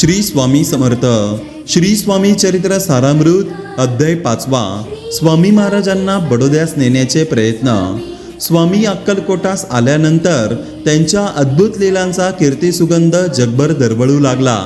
श्री स्वामी समर्थ. श्री स्वामी चरित्र सारामृत अध्याय 5. स्वामी महाराजांना बडोद्यास नेण्याचे प्रयत्न. स्वामी अक्कलकोटास आल्यानंतर त्यांच्या अद्भुत लीलांचा कीर्तिसुगंध जगभर दरवळू लागला.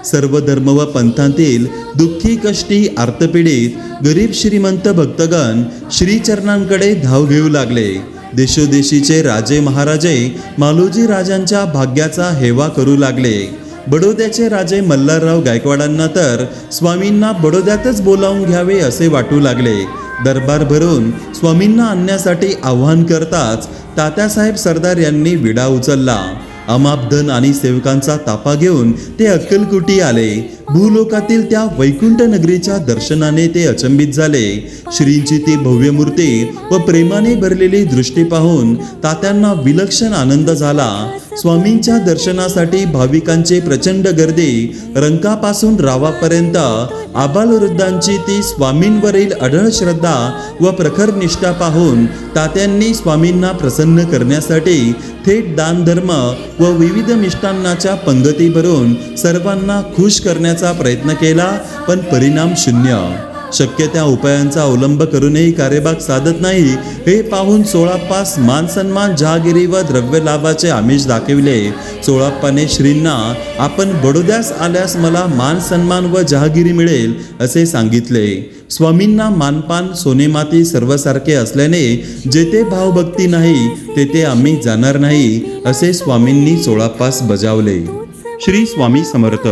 सर्व धर्म व पंथांतील दुःखी कष्टी आर्तपीडित गरीब श्रीमंत भक्तगण श्रीचरणांकडे धाव घेऊ लागले. देशोदेशीचे राजे महाराजे मालोजी राजांच्या भाग्याचा हेवा करू लागले. बडोद्याचे राजे मल्हारराव गायकवाडांना तर स्वामींना बडोद्यातच बोलावून घ्यावे असे वाटू लागले. दरबार भरून स्वामींना आणण्यासाठी आव्हान करताच तात्यासाहेब सरदार यांनी विडा उचलला. अमाप धन आणि सेवकांचा ताफा घेऊन ते अक्कलकोटी आले. भूलोकातील त्या वैकुंठ नगरीच्या दर्शनाने ते अचंबित झाले. श्रींची ती भव्य मूर्ती व प्रेमाने भरलेली दृष्टी पाहून तात्यांना विलक्षण आनंद झाला. स्वामींच्या दर्शनासाठी भाविकांची प्रचंड गर्दी. रंकापासून रावापर्यंत आबालवृद्धांची ती स्वामींवरील अढळ श्रद्धा व प्रखर निष्ठा पाहून तात्यांनी स्वामींना प्रसन्न करण्यासाठी थेट दानधर्म व विविध मिष्टान्नाच्या पंगती भरून सर्वांना खुश करण्याचा प्रयत्न केला, पण परिणाम शून्य. शक्य त्या उपायांचा अवलंब करूनही कार्यभाग साधत नाही हे पाहून सोळाप्पास मान सन्मान जहागिरी व द्रव्य लाभाचे आमिष दाखविले. सोळाप्पाने श्रींना आपण बडोद्यास आल्यास मला मान सन्मान व जहागिरी मिळेल असे सांगितले. स्वामींना मानपान सोनेमाती सर्वसारखे असल्याने जेथे भावभक्ती नाही तेथे आम्ही जाणार नाही असे स्वामींनी सोळाप्पास बजावले. श्री स्वामी समर्थ.